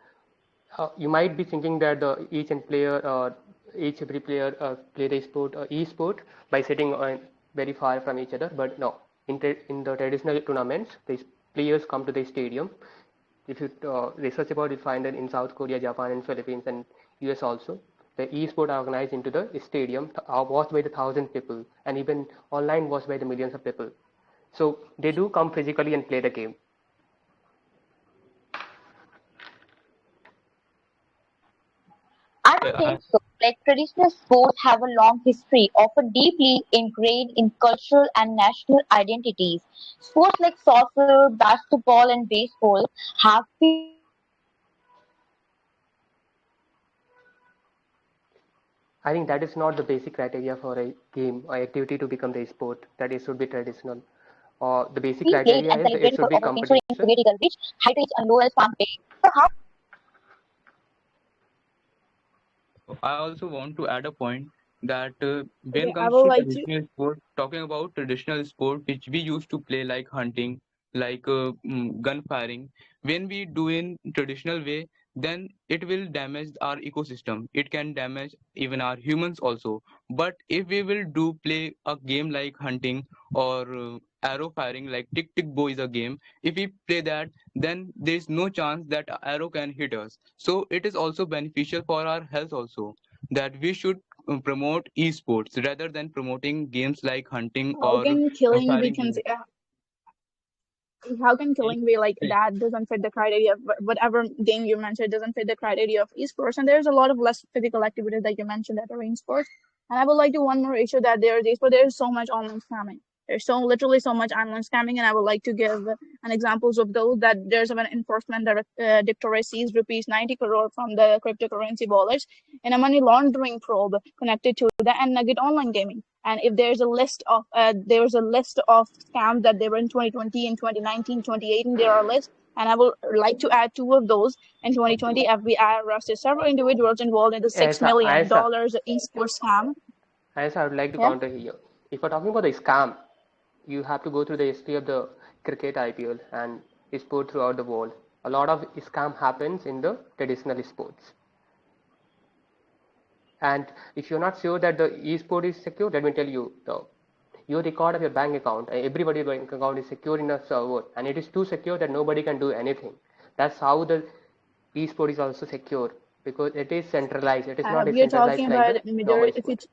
you might be thinking that each every player play the e-sport by sitting very far from each other, but no. In the traditional tournaments, these players come to the stadium. If you research about it, find that in South Korea, Japan, and Philippines, and US also, the e-sport are organized into the stadium, watched by the 1,000 people, and even online watched by the millions of people. So they do come physically and play the game. I don't think so. Like traditional sports have a long history, often deeply ingrained in cultural and national identities. Sports like soccer, basketball, and baseball have been I think that is not the basic criteria for a game or activity to become the sport, that it should be traditional. Or the basic We played criteria and is that it celebrated should for be our games so competition. theoretical, which high reach and low as fun play. So how I also want to add a point that when Okay, I comes would to like to. traditional sport, talking about traditional sport which we used to play like hunting, like gun firing, when we do in traditional way, then it will damage our ecosystem. It can damage even our humans also. But if we will do play a game like hunting or arrow firing, like tick tick bow is a game. If we play that, then there is no chance that a arrow can hit us. So it is also beneficial for our health also, that we should promote esports rather than promoting games like hunting How or can killing be firing cons- games. how can killing be like that doesn't fit the criteria of whatever game you mentioned doesn't fit the criteria of esports, and there's a lot of less physical activities that you mentioned that are in sports. And I would like to one more issue that there's so much online scamming. There's literally so much online scamming, and I would like to give an examples of those that there's an enforcement directorate seized rupees 90 crore from the cryptocurrency wallets in a money laundering probe connected to the and Nugget online gaming. And if there's a list of scams that they were in 2020, in 2019, 2018, there are lists. And I would like to add two of those. In 2020, FBI arrested several individuals involved in the $6 Yes, million Ayesha, esports scam. Ayesha, I would like to Yeah. counter here. If we're talking about the scam, you have to go through the history of the cricket IPL and sport throughout the world. A lot of scam happens in the traditional sports. And if you're not sure that the e-sport is secure, let me tell you, your record of your bank account, everybody's bank account is secure in a server, and it is too secure that nobody can do anything. That's how the e-sport is also secure, because it is centralized. It is not We are talking decentralized like the about normal majority. If sport. it's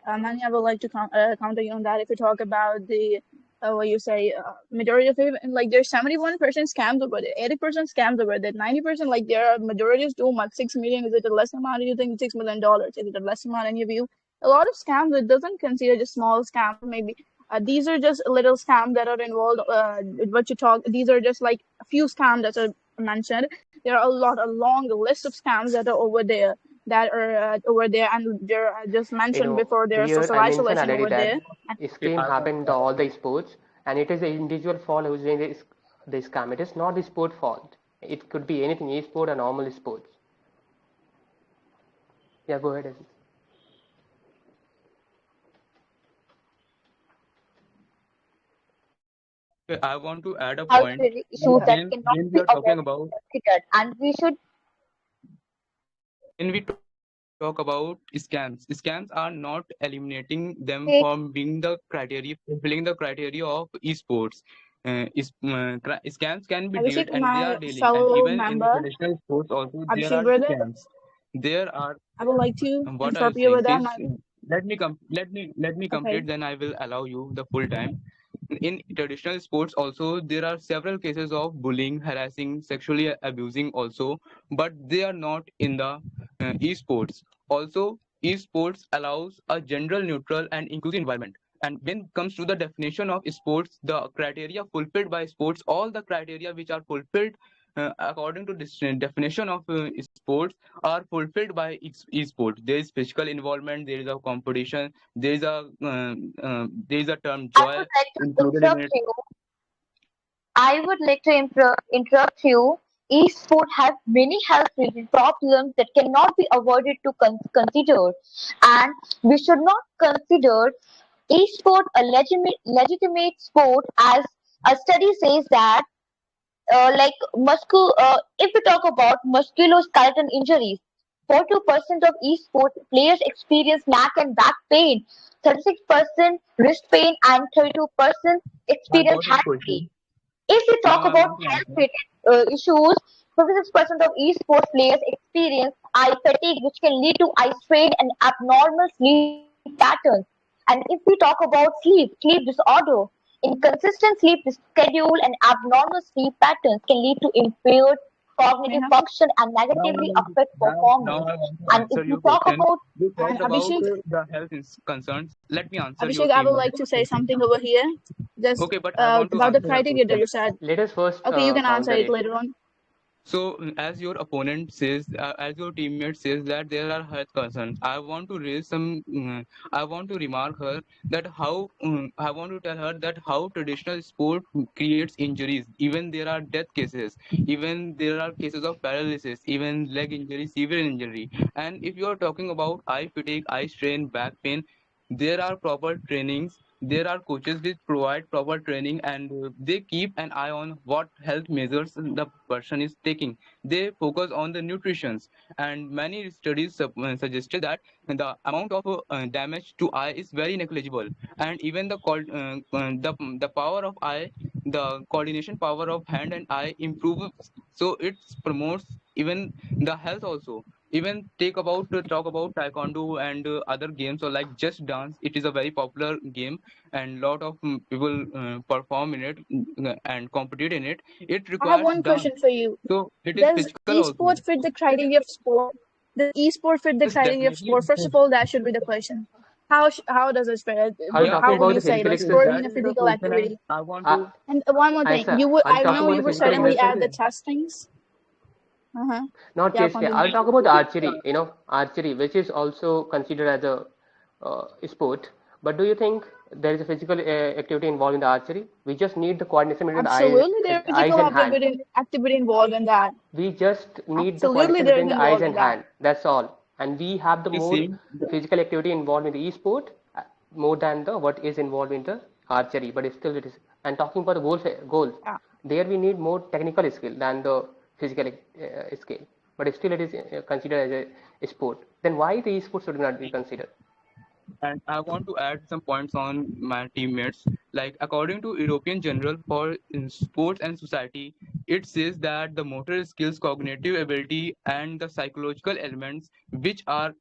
Mani, I would like to counter you on that. If you talk about the what you say, majority of it, like there's 71% scams over there, 80% scams over there, 90% like there are majorities too much. 6 million, is it a less amount? You think $6 million? Is it a less amount in your view? A lot of scams it doesn't consider just small scams. Maybe these are just little scams that are involved. What you talk, these are just like a few scams that are mentioned. There are a long list of scams that are over there over there, and they're just mentioned before there's Here social I mentioned isolation already over there. that And scam happened in all the sports, and it is the individual fault who's doing the scam. It is not the sport fault. It could be anything, e-sport or normal sports. Yeah, go ahead, Aziz. I want to add a how point that issues that cannot when we be are talking avoided about or considered, and we should when we talk about scams are not eliminating them take from being the criteria, fulfilling the criteria of esports. Scams can be dealt, Abhishek, and they my are daily, and fellow even in the member, traditional sports also there Abhishek are brother, scams. There are I would like to what I interrupt was you saying with that. is, let me Okay. complete, then I will allow you the full time. In traditional sports also there are several cases of bullying, harassing, sexually abusing also, but they are not in the esports. Also, esports allows a gender neutral and inclusive environment. And when it comes to the definition of sports, the criteria fulfilled by sports, all the criteria which are fulfilled according to this definition of sports are fulfilled by esports. There is physical involvement, there is a competition, there is a term I joy would like to included in interrupt it. you. I would like to interrupt you. Esport has many health-related problems that cannot be avoided to consider, and we should not consider esport a legitimate sport, as a study says that if we talk about musculoskeletal injuries, 42% of esports players experience neck and back pain, 36% wrist pain, and 32% I experience got your hand pain. question. If we talk Now I about want to answer. health-related issues, 56% of esports players experience eye fatigue, which can lead to eye strain and abnormal sleep patterns. And if we talk about sleep disorder, inconsistent sleep schedule and abnormal sleep patterns can lead to impaired cognitive Neha function and Now I negatively want to, affect now performance. I want to And if answer we your talk question. about You and talked about Abhishek. the health concerns. Let me answer your Abhishek, I would team like to say question. something over here. Just Okay, but I want to about the answer your criteria that question. you said. Let us first Okay, you can answer counter it it. later on. So, as your opponent says, as your teammate says that there are health concerns, I want to raise some. I want to remark her that how I want to tell her that how traditional sport creates injuries. Even there are death cases. Even there are cases of paralysis. Even leg injury, severe injury. And if you are talking about eye fatigue, eye strain, back pain, there are proper trainings, there are coaches which provide proper training, and they keep an eye on what health measures the person is taking. They focus on the nutrition, and many studies suggested that the amount of damage to eye is very negligible, and even the power of eye, the coordination power of hand and eye improves, so it promotes even the health also. Even talk about taekwondo and other games, or like just dance. It is a very popular game, and lot of people perform in it, and compete in it. It I have requires one dance, question for you. so it is Does physical also. esport fit the criteria of sport? Does esport fit the Yes, criteria of definitely. sport? First of all, that should be the question. How does it fit? Are you Yeah, talking How it would about you the is. say physical like Yes, sport exercise? being that a is the physical question, and activity? I want Uh, to. And one more thing, Aisa, I are you know talking about you the were physical suddenly exercise? at the testings. Uh-huh. Not Yeah, chess. I'll continue. talk about archery. Archery, which is also considered as a sport. But do you think there is a physical activity involved in the archery? We just need the coordination between the Absolutely, there is eyes physical and hand. activity involved in that. We just need the Absolutely, coordination there between is the eyes involved in and that. hand. That's all. And we have the You more see, physical activity involved in the e-sport, more than the what is involved in the archery. But still, it is. And talking about the goal, Yeah. there we need more technical skill than the physical skill. But still, it is considered as a sport. Then why the e-sport should not be considered? and I want to add some points on my teammates. Like, according to European Journal for Sports and Society, it says that the motor skills, cognitive ability, and the psychological elements which are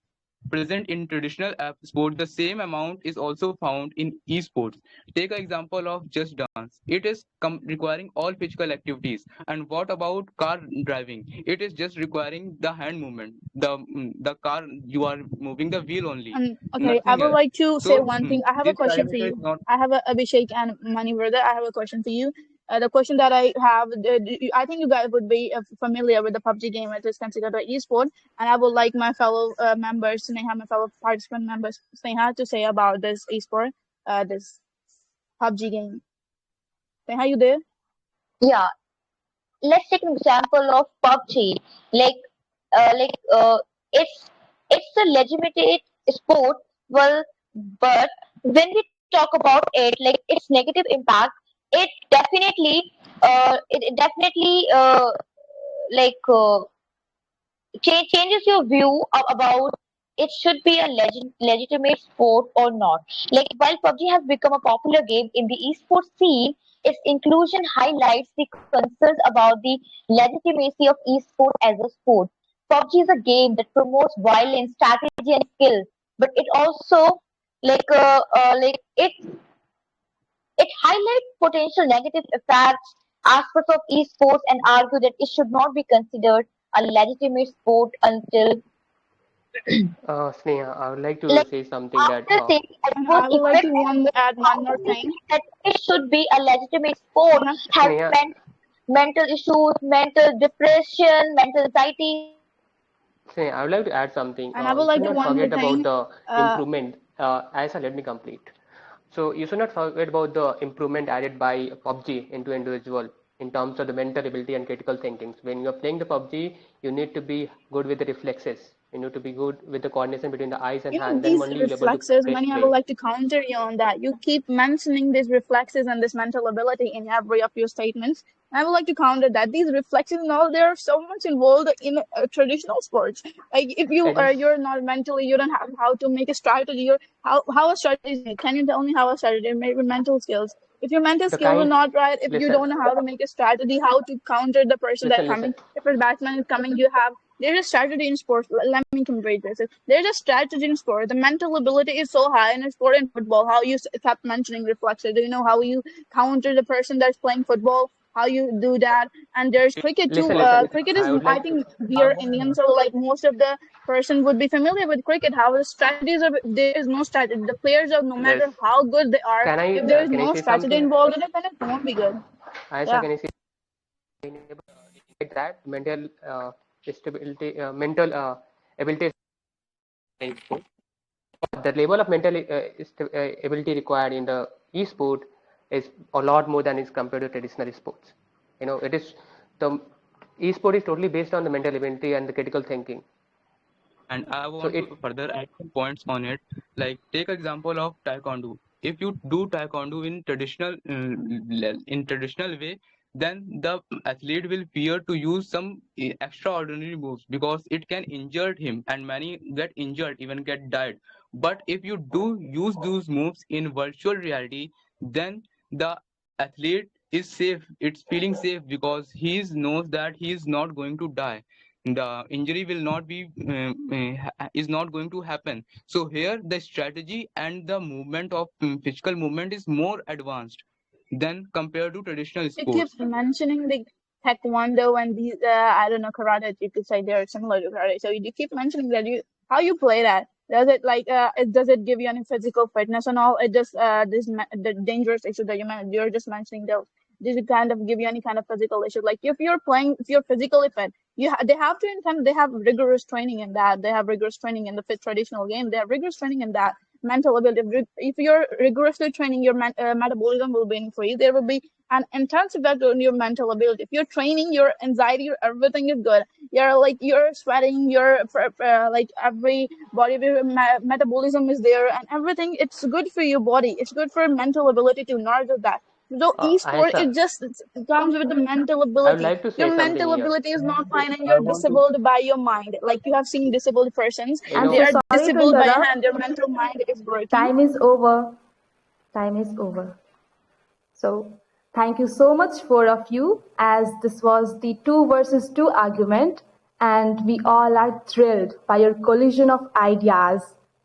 present in traditional sport, the same amount is also found in esports. Take an example of just dance. It is requiring all physical activities. And what about car driving? It is just requiring the hand movement. The car, you are moving the wheel only, And okay, I nothing would else. like to say So one thing. I have a this question for parameter is you. not. I have a Abhishek and Mani brother. I have a question for you. The question that I have, I think you guys would be familiar with the PUBG game, which is considered an esport. And I would like my fellow members, Sneha, my fellow participant members, Sneha, to say about this esport, this PUBG game. Sneha, you there? Yeah, let's take an example of PUBG. Like, like it's a legitimate sport. Well, but when we talk about it, like its negative impact, it definitely, it definitely like changes your view about it should be a legitimate sport or not. Like while PUBG has become a popular game in the esports scene, its inclusion highlights the concerns about the legitimacy of esports as a sport. PUBG is a game that promotes violence, strategy, and skill, but it also like it highlights potential negative effects, aspects of esports, and argue that it should not be considered a legitimate sport until, Sneha, I would like to like, say something that after saying And adverse I would like to effects, add how one more do you thing. think that it should be a legitimate sport, Sneha, having Sneha, mental issues, mental depression, mental anxiety? I would like to add something. and I would You should like to not one more forget about thing. the Uh, improvement. Aisa, let me complete. So you should not forget about the improvement added by PUBG into individual in terms of the mental ability and critical thinking. When you're playing the PUBG, you need to be good with the reflexes. You need to be good with the coordination between the eyes and hand. Then these only you'll able to reflexes, play. Many, I would like to counter you on that. You keep mentioning these reflexes and this mental ability in every of your statements. I would like to counter that these reflexes and all, they're so much involved in traditional sports. Like if you It is you're not mentally, you don't have how to make a strategy, or how a strategy is made. Can you tell me how a strategy? Maybe mental skills. If your mental the skills are kind. not right, if you Listen, don't know how to make a strategy, how to counter the person that listen. coming, if a batsman is coming, you have there's a strategy in sports. Let me complete this. There's a strategy in sport. The mental ability is so high in sport and football. How you kept mentioning reflexes. Do you know how you counter the person that's playing football? How you do that? And there's cricket too. Listen. Cricket is, I would I like to. think, we are Indians, so like most of the person would be familiar with cricket. How the strategies are, there is no strategy. The players are, no This. matter how good they are, if there is Can I no say strategy something? involved in it, then it won't be good. Aisa, Yeah. can I say? that mental stability, mental ability, the level of mental ability required in the e-sport is a lot more than is compared to traditional sports. It is the e-sport is totally based on the mental ability and the critical thinking. And I So want to further add some points on it. Like, take example of taekwondo. If you do taekwondo in traditional way, then the athlete will fear to use some extraordinary moves because it can injure him, and many get injured, even get died. But if you do use those moves in virtual reality, then the athlete is safe. It's feeling safe because he knows that he is not going to die, the injury will not be is not going to happen. So here the strategy and the movement of physical movement is more advanced than compared to traditional You keep sports. mentioning the taekwondo and the I don't know, karate. You could say they're similar to karate. So you keep mentioning that how you play that. Does it does it give you any physical fitness and all? It just the dangerous issue that you're just mentioning those. Does it kind of give you any kind of physical issue? Like if you're physically fit, they have to intend they have rigorous training in that. They have rigorous training in the fit traditional game. They have rigorous training in that mental ability. If you're rigorously training, your metabolism will be increased. There will be an intense effect on your mental ability. If you're training, your anxiety, everything is good. You're sweating, like every body metabolism is there, and everything. It's good for your body. It's good for mental ability to nurture that. So e-sport, Aisha, it comes with the mental I would ability. like to say Your something mental here. ability is not fine, and I you're want to disabled by your mind. Like you have seen disabled persons, You I'm they so know, are sorry to disabled by a interrupt. hand. Their mental mind is working. Time is over. Time is over. So, thank you so much, four of you, as this was the 2 versus 2 argument, and we all are thrilled by your collision of ideas,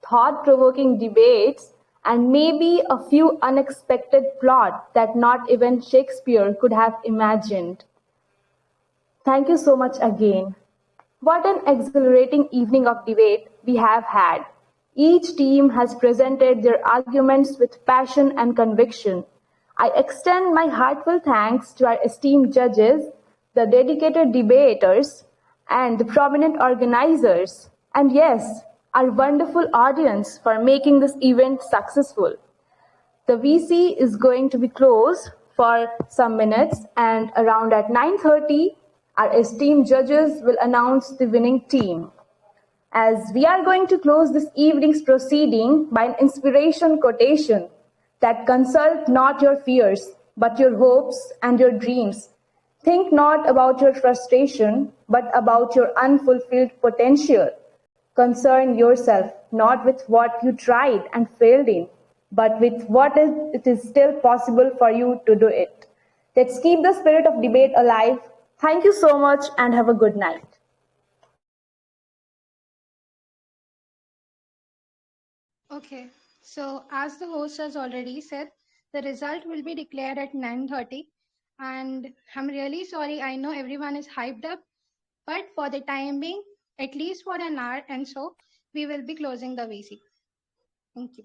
thought provoking debates, and maybe a few unexpected plots that not even Shakespeare could have imagined. Thank you so much again. What an exhilarating evening of debate we have had. Each team has presented their arguments with passion and conviction. I extend my heartfelt thanks to our esteemed judges, the dedicated debaters, and the prominent organizers, and yes, our wonderful audience for making this event successful. The VC is going to be closed for some minutes, and around at 9:30, our esteemed judges will announce the winning team. As we are going to close this evening's proceeding by an inspiration quotation that consult not your fears, but your hopes and your dreams. Think not about your frustration, but about your unfulfilled potential. Concern yourself not with what you tried and failed in, but with what it is still possible for you to do it. Let's keep the spirit of debate alive. Thank you so much and have a good night. Okay, so as the host has already said, the result will be declared at 9:30, and I'm really sorry. I know everyone is hyped up, but for the time being, at least for an hour and so, we will be closing the VC. Thank you.